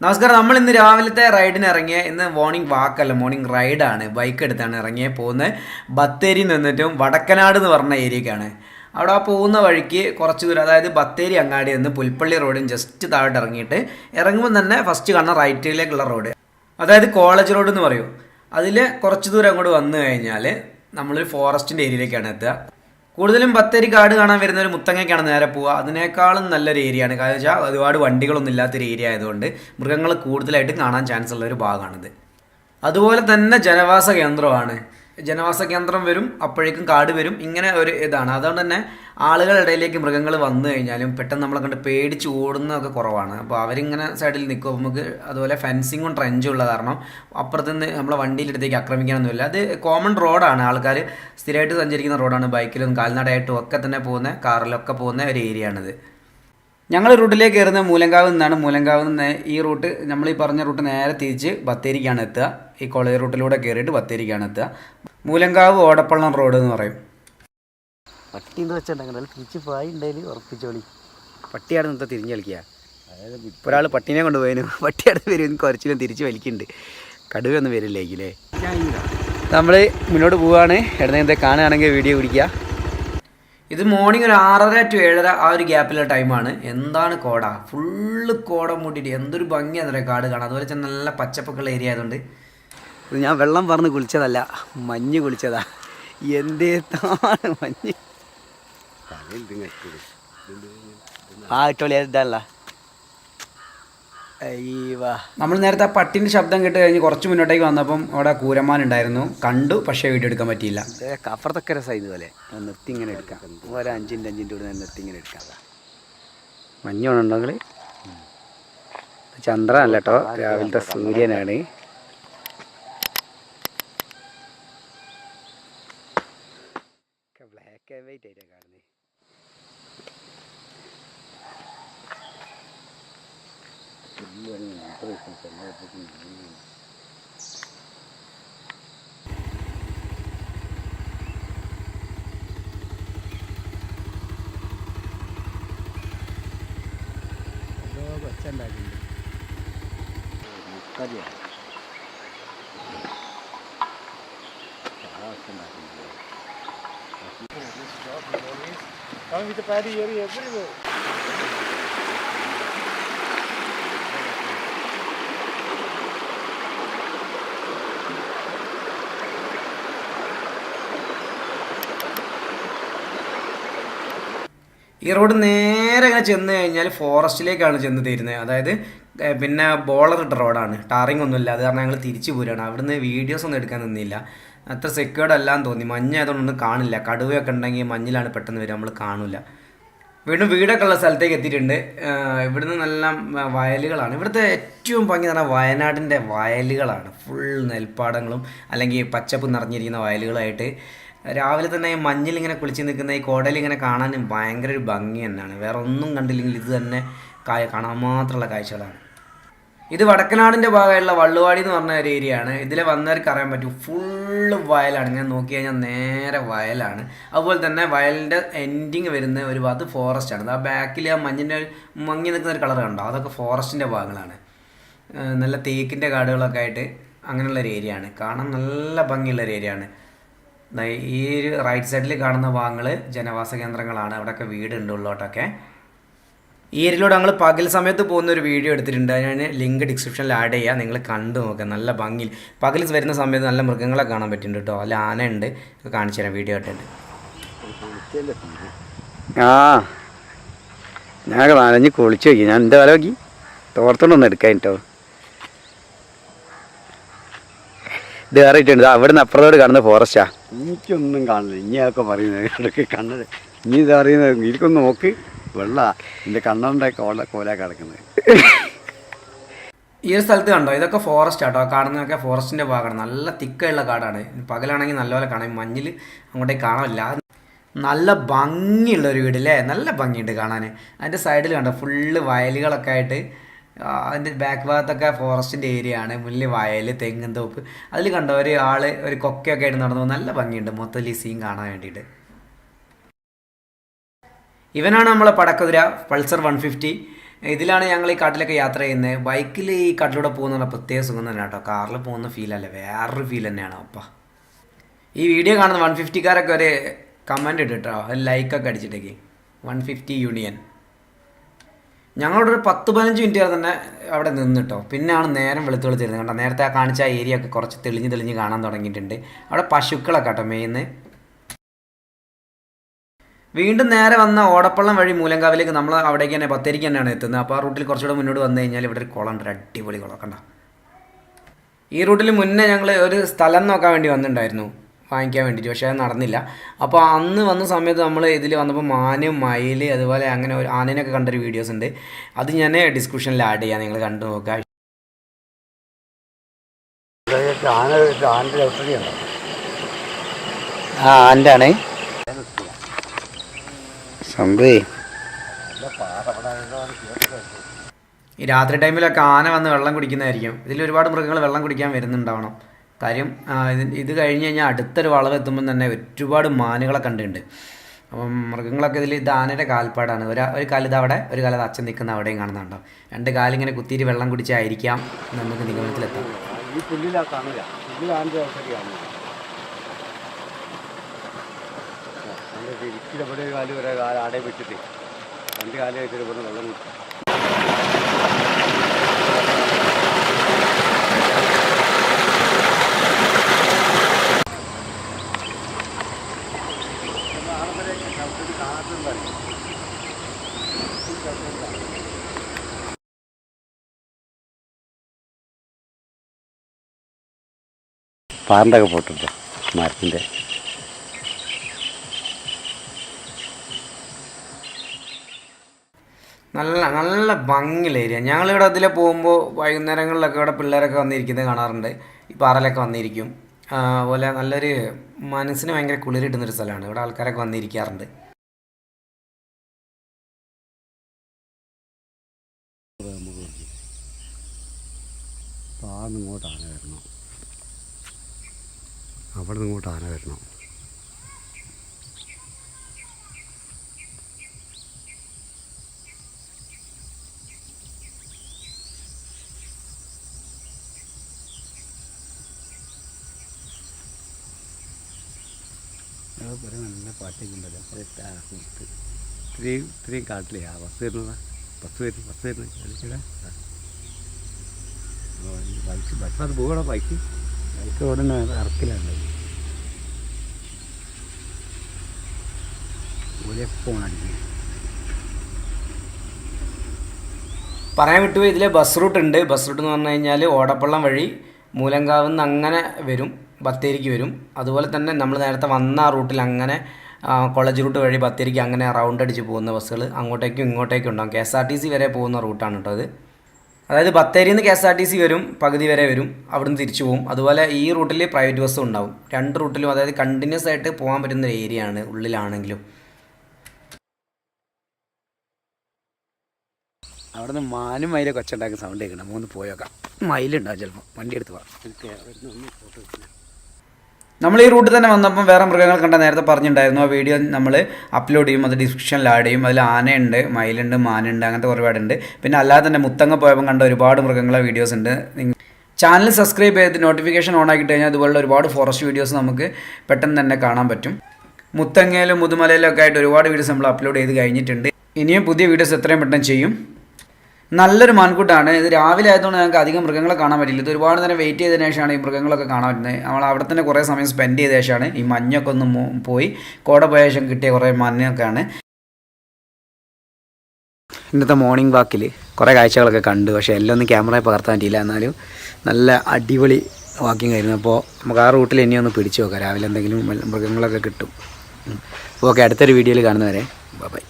നമസ്കാരം. നമ്മൾ ഇന്ന് രാവിലത്തെ റൈഡിന് ഇന്ന് മോർണിംഗ് വാക്കല്ല, മോർണിംഗ് റൈഡാണ്. ബൈക്ക് എടുത്താണ് പോകുന്നത്. ബത്തേരി നിന്നിട്ടും വടക്കനാട് എന്ന് പറഞ്ഞ ഏരിയക്കാണ്. അവിടെ ആ പോകുന്ന വഴിക്ക് കുറച്ച് ദൂരം, അതായത് ബത്തേരി അങ്ങാടി നിന്ന് പുൽപ്പള്ളി റോഡിന് ജസ്റ്റ് താഴോട്ട് ഇറങ്ങുമ്പോൾ തന്നെ ഫസ്റ്റ് കാണുന്ന റൈറ്റിലേക്കുള്ള റോഡ്, അതായത് കോളേജ് റോഡ് എന്ന് പറയും. അതിൽ കുറച്ച് ദൂരം അങ്ങോട്ട് വന്നു കഴിഞ്ഞാൽ നമ്മളൊരു ഫോറസ്റ്റിൻ്റെ ഏരിയയിലേക്കാണ് എത്തുക. കൂടുതലും ബത്തേരി കാട് കാണാൻ വരുന്ന ഒരു മുത്തങ്ങയ്ക്കാണ് നേരെ പോവുക. അതിനേക്കാളും നല്ലൊരു ഏരിയയാണ്. കാരണം വെച്ചാൽ ഒരുപാട് വണ്ടികളൊന്നും ഇല്ലാത്തൊരു ഏരിയ ആയതുകൊണ്ട് മൃഗങ്ങൾ കൂടുതലായിട്ട് കാണാൻ ചാൻസ് ഉള്ള ഒരു ഭാഗമാണിത്. അതുപോലെ തന്നെ ജനവാസ കേന്ദ്രമാണ്. ജനവാസ കേന്ദ്രം വരും, അപ്പോഴേക്കും കാട് വരും. ഇങ്ങനെ ഒരു ഇതാണ്. അതുകൊണ്ട് തന്നെ ആളുകളുടെ ഇടയിലേക്ക് മൃഗങ്ങൾ വന്നു കഴിഞ്ഞാലും പെട്ടെന്ന് നമ്മളെ കണ്ട് പേടിച്ച് ഓടുന്നതൊക്കെ കുറവാണ്. അപ്പോൾ അവരിങ്ങനെ സൈഡിൽ നിൽക്കും. നമുക്ക് അതുപോലെ ഫെൻസിങ്ങും ട്രെഞ്ചും ഉള്ള കാരണം അപ്പുറത്തുനിന്ന് നമ്മളെ വണ്ടിയിലെടുത്തേക്ക് ആക്രമിക്കാനൊന്നുമില്ല. അത് കോമൺ റോഡാണ്. ആൾക്കാർ സ്ഥിരമായിട്ട് സഞ്ചരിക്കുന്ന റോഡാണ്. ബൈക്കിലും കാൽനടയായിട്ടും ഒക്കെ തന്നെ പോകുന്ന, കാറിലൊക്കെ പോകുന്ന ഒരു ഏരിയ ആണിത്. ഞങ്ങൾ റൂട്ടിലേക്ക് കയറുന്നത് മൂലങ്കാവ് നിന്നാണ്. മൂലങ്കാവ് നിന്ന് ഈ റൂട്ട്, നമ്മൾ ഈ പറഞ്ഞ റൂട്ട് നേരെ തിരിച്ച് ബത്തേരിക്കാണ് എത്തുക. ഈ കോളേജ് റൂട്ടിലൂടെ കയറിയിട്ട് ബത്തേരിക്കാണ് എത്തുക. മൂലങ്കാവ് ഓടപ്പള്ളം റോഡ് എന്ന് പറയും. പട്ടിന്ന് വെച്ചിട്ടുണ്ടെങ്കിൽ തിരിച്ച് പോയി ഉണ്ടെങ്കിൽ ഉറപ്പിച്ചോളി. പട്ടിയാണ് ഇന്നത്തെ തിരിഞ്ഞ് കളിക്കുക. അതായത് ഇപ്പോൾ ഒരാൾ പട്ടീനെ കൊണ്ടുപോയതിന് പട്ടിയുടെ വരും കുറച്ചിലും തിരിച്ച് വലിക്കുന്നുണ്ട്. കടുവയൊന്നും വരില്ലേക്കില്ലേ. നമ്മൾ മുന്നോട്ട് പോവുകയാണ്. ഇടനേരത്തെ കാണുകയാണെങ്കിൽ വീഡിയോ പിടിക്കുക. ഇത് മോർണിംഗ് ഒരു 6:30 to 7:30 ആ ഒരു ഗ്യാപ്പിലുള്ള ടൈമാണ്. എന്താണ് കോട, ഫുള്ള് കോട മൂട്ടിയിട്ട് എന്തൊരു ഭംഗിയാണെന്നറിയാം കാട് കാണാം. അതുപോലെ തന്നെ നല്ല പച്ചപ്പൊക്കെയുള്ള ഏരിയ ആയതുകൊണ്ട്. ഇത് ഞാൻ വെള്ളം പറഞ്ഞ് കുളിച്ചതല്ല, മഞ്ഞ് കുളിച്ചതാ. എന്തേത്താണ് മഞ്ഞ്. ആ ഇട്ടോളി ഇതല്ല. നമ്മൾ നേരത്തെ ആ പട്ടിൻ്റെ ശബ്ദം കേട്ട് കഴിഞ്ഞ് കുറച്ച് മുന്നോട്ടേക്ക് വന്നപ്പം അവിടെ കൂരമാൻ ഉണ്ടായിരുന്നു, കണ്ടു. പക്ഷേ വീഡിയോ എടുക്കാൻ പറ്റിയില്ല. അപ്പുറത്തൊക്കെ രസമായി പോലെ നിർത്തി ഇങ്ങനെ എടുക്കാം. ഓരോ 5 മിനിറ്റ് കൂടെ നിർത്തി ഇങ്ങനെ എടുക്കാം. മഞ്ഞുണ്ടെങ്കിൽ ചന്ദ്രനല്ല കേട്ടോ, രാവിലത്തെ സൂര്യനാണ്. ബ്ലാക്ക് ആൻഡ് വൈറ്റ് ആയിട്ടാണ് കാണുന്നത്. ഉണ്ടാക്കിയിട്ടുണ്ട്. ഈ റോഡ് നേരെ ഇങ്ങനെ ചെന്ന് കഴിഞ്ഞാൽ ഫോറസ്റ്റിലേക്കാണ് ചെന്ന് തരുന്നത്. അതായത് പിന്നെ ബോളർ ഇട്ട റോഡാണ്, ടാറിങ് ഒന്നുമില്ല. അത് കാരണം ഞങ്ങൾ തിരിച്ചു പോരുകയാണ്. അവിടുന്ന് വീഡിയോസ് ഒന്നും എടുക്കാൻ നിന്നില്ല. അത്ര സെക്യൂർഡ് അല്ലാന്ന് തോന്നി. മഞ്ഞായതുകൊണ്ടൊന്നും കാണില്ല. കടുവയൊക്കെ ഉണ്ടെങ്കിൽ മഞ്ഞിലാണ് പെട്ടെന്ന് വരിക, നമ്മൾ കാണില്ല. വീണ്ടും വീടൊക്കെ ഉള്ള സ്ഥലത്തേക്ക് എത്തിയിട്ടുണ്ട്. ഇവിടുന്ന് നല്ല വയലുകളാണ്. ഇവിടുത്തെ ഏറ്റവും ഭംഗി എന്ന് പറഞ്ഞാൽ വയനാടിൻ്റെ വയലുകളാണ്. ഫുൾ നെൽപ്പാടങ്ങളും അല്ലെങ്കിൽ പച്ചപ്പ് നിറഞ്ഞിരിക്കുന്ന വയലുകളായിട്ട് രാവിലെ തന്നെ ഈ മഞ്ഞിൽ ഇങ്ങനെ കുളിച്ച് നിൽക്കുന്ന ഈ കോടയിൽ ഇങ്ങനെ കാണാൻ ഭയങ്കര ഒരു ഭംഗി തന്നെയാണ്. വേറെ ഒന്നും കണ്ടില്ലെങ്കിൽ ഇത് തന്നെ കാണാൻ മാത്രമുള്ള കാഴ്ചകളാണ്. ഇത് വടക്കനാടിൻ്റെ ഭാഗമായിട്ടുള്ള വള്ളുവാടി എന്ന് പറഞ്ഞ ഒരു ഏരിയ ആണ്. ഇതിൽ വന്നവർക്ക് അറിയാൻ പറ്റും, ഫുള്ള് വയലാണ്. ഇങ്ങനെ നോക്കി കഴിഞ്ഞാൽ നേരെ വയലാണ്. അതുപോലെ തന്നെ വയലിൻ്റെ എൻഡിങ് വരുന്ന ഒരു ഭാഗത്ത് ഫോറസ്റ്റാണ്. ആ ബാക്കിൽ ആ മഞ്ഞിൻ്റെ മങ്ങി നിൽക്കുന്ന ഒരു കളർ കണ്ടോ, അതൊക്കെ ഫോറസ്റ്റിൻ്റെ ഭാഗങ്ങളാണ്. നല്ല തേക്കിൻ്റെ കാടുകളൊക്കെ ആയിട്ട് അങ്ങനെയുള്ളൊരു ഏരിയ ആണ്. കാണാൻ നല്ല ഭംഗിയുള്ളൊരു ഏരിയ ആണ്. ഈ ഒരു റൈറ്റ് സൈഡിൽ കാണുന്ന ഭാഗങ്ങൾ ജനവാസ കേന്ദ്രങ്ങളാണ്. അവിടെയൊക്കെ വീടുണ്ട് ഉള്ളോട്ടൊക്കെ. ഈ ഏരിയയിലൂടെ ഞങ്ങൾ പകൽ സമയത്ത് പോകുന്ന ഒരു വീഡിയോ എടുത്തിട്ടുണ്ട്. ഞാൻ ലിങ്ക് ഡിസ്ക്രിപ്ഷനിൽ ആഡ് ചെയ്യാം, നിങ്ങൾ കണ്ടു നോക്കുക. നല്ല ഭംഗിയിൽ പകൽ വരുന്ന സമയത്ത് നല്ല മൃഗങ്ങളെ കാണാൻ പറ്റുന്നുണ്ട് കേട്ടോ. അല്ല ആനയുണ്ട്, കാണിച്ചു തരാം, വീഡിയോ ഇട്ടിട്ട്. ഞാൻ നനഞ്ഞ് കുളിച്ചു നോക്കി. ഞാൻ എൻ്റെ വില നോക്കി തോർത്തോണ്ടൊന്നും എടുക്കാൻ കേട്ടോ. ഇത് കയറിയിട്ടുണ്ട്. അവിടെ നിന്ന് അപ്പുറത്തോട് കാണുന്ന ഫോറസ്റ്റാ. എനിക്കൊന്നും കാണില്ല. ഇനിയൊക്കെ പറയുന്നത് ഇടയ്ക്ക് കണ്ണത് ഇനി ഇത് അറിയുന്നത് എനിക്കൊന്ന് നോക്ക്. വെള്ള എൻ്റെ കണ്ണൻ്റെ കോല കിടക്കുന്നത്. ഈ ഒരു സ്ഥലത്ത് കണ്ടോ, ഇതൊക്കെ ഫോറസ്റ്റ് ആട്ടോ. കാണുന്നതൊക്കെ ഫോറസ്റ്റിൻ്റെ ഭാഗമാണ്. നല്ല തിക്കുള്ള കാടാണ്. പകലാണെങ്കിൽ നല്ലപോലെ കാണാം, മഞ്ഞിൽ അങ്ങോട്ടേക്ക് കാണാനില്ല. നല്ല ഭംഗിയുള്ളൊരു വീടല്ലേ, നല്ല ഭംഗിയുണ്ട് കാണാൻ. അതിൻ്റെ സൈഡിൽ കണ്ടോ ഫുള്ള് വയലുകളൊക്കെ ആയിട്ട്. അതിൻ്റെ ബാക്ക് ഭാഗത്തൊക്കെ ഫോറസ്റ്റിൻ്റെ ഏരിയ ആണ്. മുന്നിൽ വയൽ, തെങ്ങും തോപ്പ്. അതിൽ കണ്ടോ ഒരു ആൾ ഒരു കൊക്കയൊക്കെ ആയിട്ട് നടന്നു. നല്ല ഭംഗിയുണ്ട് മൊത്തത്തിൽ ഈ സീൻ കാണാൻ വേണ്ടിയിട്ട്. ഇവനാണ് നമ്മളെ പടക്കുതിര, പൾസർ 150. ഇതിലാണ് ഞങ്ങൾ ഈ കാട്ടിലൊക്കെ യാത്ര ചെയ്യുന്നത്. ബൈക്കിൽ ഈ കാട്ടിലൂടെ പോകുന്ന പ്രത്യേക സുഖം തന്നെ കേട്ടോ. കാറിൽ പോകുന്ന ഫീലല്ല, വേറൊരു ഫീൽ തന്നെയാണ്. അപ്പം ഈ വീഡിയോ കാണുന്ന 150കാരൊക്കെ ഒരു കമൻറ്റ് ഇട്ട് കേട്ടോ, ലൈക്കൊക്കെ അടിച്ചിട്ടേക്ക്. 150 യൂണിയൻ. ഞങ്ങളോട് ഒരു 10-15 മിനിറ്റ് വരെ തന്നെ അവിടെ നിന്നിട്ടോ. പിന്നെയാണ് നേരം വെളുത്ത് തരുന്നത് കേട്ടോ. നേരത്തെ ആ കാണിച്ച ആ ഏരിയ ഒക്കെ കുറച്ച് തെളിഞ്ഞ് കാണാൻ തുടങ്ങിയിട്ടുണ്ട്. അവിടെ പശുക്കളൊക്കെ കേട്ടോ മേയുന്നത്. വീണ്ടും നേരെ വന്ന ഓടപ്പള്ളം വഴി മൂലങ്കാവിലേക്ക് നമ്മൾ അവിടേക്ക് തന്നെ ബത്തേരിക്ക് തന്നെയാണ് എത്തുന്നത്. അപ്പോൾ ആ റൂട്ടിൽ കുറച്ചുകൂടെ മുന്നോട്ട് വന്നു കഴിഞ്ഞാൽ ഇവിടെ ഒരു കുളം ഉണ്ട്, അടിപൊളി കുളം കണ്ട. ഈ റൂട്ടിൽ മുന്നേ ഞങ്ങൾ ഒരു സ്ഥലം നോക്കാൻ വേണ്ടി വന്നിട്ടുണ്ടായിരുന്നു, വാങ്ങിക്കാൻ വേണ്ടിയിട്ട്. പക്ഷേ അത് നടന്നില്ല. അപ്പോൾ അന്ന് വന്ന സമയത്ത് നമ്മൾ ഇതിൽ വന്നപ്പോൾ മാന്, മയിൽ, അതുപോലെ അങ്ങനെ ഒരു ആനേനൊക്കെ കണ്ടൊരു വീഡിയോസ് ഉണ്ട്. അത് ഞാൻ ഡിസ്ക്രിപ്ഷനിൽ ആഡ് ചെയ്യാം, നിങ്ങൾ കണ്ടു നോക്കുക. ആൻ്റെ ആണ് സംഭവം. ഈ രാത്രി ടൈമിലൊക്കെ ആന വന്ന് വെള്ളം കുടിക്കുന്നതായിരിക്കും. ഇതിൽ ഒരുപാട് മൃഗങ്ങൾ വെള്ളം കുടിക്കാൻ വരുന്നുണ്ടാവണം. കാര്യം ഇത് കഴിഞ്ഞ് കഴിഞ്ഞാൽ അടുത്തൊരു വളവ് എത്തുമ്പം തന്നെ ഒരുപാട് മാനുകളെ കണ്ടിട്ടുണ്ട്. അപ്പം മൃഗങ്ങളൊക്കെ ഇത് ആനയുടെ കാൽപ്പാടാണ്. ഒരു കാലത്ത് അവിടെ, ഒരു കാലത്ത് അച്ഛൻ നിൽക്കുന്ന അവിടെയും കാണുന്നുണ്ടോ. 2 കാലിങ്ങനെ കുത്തിയിട്ട് വെള്ളം കുടിച്ചായിരിക്കാം നമുക്ക് നിഗമനത്തിലെത്താം. ഇവിടെ ഒരു കാലം ഒരേ കാലം ആടെ വിട്ടിട്ട് 2 കാലം വെച്ചിട്ട് ഇവിടെ വെള്ളം കുടിക്കും. പാറിൻ്റെയൊക്കെ പോട്ടിട്ടോ മരത്തിൻ്റെ. നല്ല ഭംഗിയുള്ള ഏരിയ. ഞങ്ങളിവിടെ അതിലെ പോകുമ്പോൾ വൈകുന്നേരങ്ങളിലൊക്കെ ഇവിടെ പിള്ളേരൊക്കെ വന്നിരിക്കുന്നത് കാണാറുണ്ട്. ഈ പാറയിലൊക്കെ വന്നിരിക്കും. അതുപോലെ നല്ലൊരു മനസ്സിന് ഭയങ്കര കുളിരിട്ടുന്നൊരു സ്ഥലമാണ്. ഇവിടെ ആൾക്കാരൊക്കെ വന്നിരിക്കാറുണ്ട്. ഇങ്ങോട്ട് ആന വരണം, അവിടെ നിന്ന് ഇങ്ങോട്ട് ആന വരണം. നല്ല പാട്ടൊക്കെ ഉണ്ടല്ലോ. ഇത്രയും കാട്ടിലേ ആ ബസ് വരുന്നതാ. ബസ് വരുന്നത് ബസ് അത് പോകണം. ബൈക്ക് ഇവിടെ നിന്ന് ഇറക്കിലുണ്ട്. പറയാൻ വിട്ടുപോയി, ഇതിലെ ബസ് റൂട്ട് ഉണ്ട്. ബസ് റൂട്ട് എന്ന് പറഞ്ഞു കഴിഞ്ഞാൽ ഓടപ്പള്ളം വഴി മൂലങ്കാവിൽ നിന്ന് അങ്ങനെ വരും, ബത്തേരിക്ക് വരും. അതുപോലെ തന്നെ നമ്മൾ നേരത്തെ വന്ന ആ റൂട്ടിൽ അങ്ങനെ കോളേജ് റൂട്ട് വഴി ബത്തേരിക്ക് അങ്ങനെ റൗണ്ട് അടിച്ച് പോകുന്ന ബസ്സുകൾ അങ്ങോട്ടേക്കും ഇങ്ങോട്ടേക്കും ഉണ്ടാകും. KSRTC വരെ പോകുന്ന റൂട്ടാണ് കേട്ടോ അത്. അതായത് ബത്തേരിയിൽ നിന്ന് KSRTC വരും, പകുതി വരെ വരും, അവിടുന്ന് തിരിച്ചു പോകും. അതുപോലെ ഈ റൂട്ടിൽ പ്രൈവറ്റ് ബസ്സും ഉണ്ടാവും. 2 റൂട്ടിലും അതായത് കണ്ടിന്യൂസ് ആയിട്ട് പോകാൻ പറ്റുന്ന ഒരു ഏരിയ ആണ്, ഉള്ളിലാണെങ്കിലും. അവിടെ നിന്ന് മാനും മയിലെ കൊച്ചുണ്ടാക്കുന്ന സൗണ്ട് കേൾക്കണം. 3 പോയേക്കാം. മയിലുണ്ടാവും ചിലപ്പോൾ. വണ്ടി എടുത്ത് പോകാം. നമ്മൾ ഈ റൂട്ടിൽ തന്നെ വന്നപ്പം വേറെ മൃഗങ്ങൾ കണ്ട നേരത്തെ പറഞ്ഞിട്ടുണ്ടായിരുന്നു. ആ വീഡിയോ നമ്മൾ അപ്ലോഡ് ചെയ്യും, അത് ഡിസ്ക്രിപ്ഷനിൽ ആഡ് ചെയ്യും. അതിൽ ആനയുണ്ട്, മയിലുണ്ട്, മാനുണ്ട്, അങ്ങനത്തെ ഒരുപാടുണ്ട്. പിന്നെ അല്ലാതെ തന്നെ മുത്തങ്ങ പോയപ്പോൾ കണ്ട ഒരുപാട് മൃഗങ്ങളെ വീഡിയോസ് ഉണ്ട്. ചാനൽ സബ്സ്ക്രൈബ് ചെയ്ത് നോട്ടിഫിക്കേഷൻ ഓൺ ആക്കിയിട്ട് കഴിഞ്ഞാൽ അതുപോലുള്ള ഒരുപാട് ഫോറസ്റ്റ് വീഡിയോസ് നമുക്ക് പെട്ടെന്ന് തന്നെ കാണാൻ പറ്റും. മുത്തങ്ങയിലും മുതുമലയിലും ഒക്കെ ആയിട്ട് ഒരുപാട് വീഡിയോസ് നമ്മൾ അപ്ലോഡ് ചെയ്ത് കഴിഞ്ഞിട്ടുണ്ട്. ഇനിയും പുതിയ വീഡിയോസ് എത്രയും പെട്ടെന്ന് ചെയ്യും. നല്ലൊരു മാൻകൂട്ടാണ്. ഇത് രാവിലെ ആയതുകൊണ്ട് ഞങ്ങൾക്ക് അധികം മൃഗങ്ങളെ കാണാൻ പറ്റില്ല. ഇത് ഒരുപാട് നേരം വെയിറ്റ് ചെയ്തതിനു ശേഷമാണ് ഈ മൃഗങ്ങളൊക്കെ കാണാൻ പറ്റുന്നത്. നമ്മൾ അവിടെ തന്നെ കുറേ സമയം സ്പെൻഡ് ചെയ്ത ശേഷമാണ് ഈ മഞ്ഞൊക്കെ ഒന്ന് പോയി കോട പോയ ശേഷം കിട്ടിയ കുറേ മഞ്ഞൊക്കെയാണ്. ഇന്നത്തെ മോർണിംഗ് വാക്കിൽ കുറേ കാഴ്ചകളൊക്കെ കണ്ടു. പക്ഷേ എല്ലാം ഒന്നും ക്യാമറയിൽ പകർത്താൻ പറ്റിയില്ല. എന്നാലും നല്ല അടിപൊളി വാക്കിംഗ് ആയിരുന്നു. അപ്പോൾ നമുക്ക് ആ റൂട്ടിൽ ഇനി ഒന്ന് പിടിച്ചു നോക്കാം. രാവിലെ എന്തെങ്കിലും മൃഗങ്ങളൊക്കെ കിട്ടും. അപ്പോൾ ഓക്കെ, അടുത്തൊരു വീഡിയോയിൽ കാണുന്നവരെ ബൈ.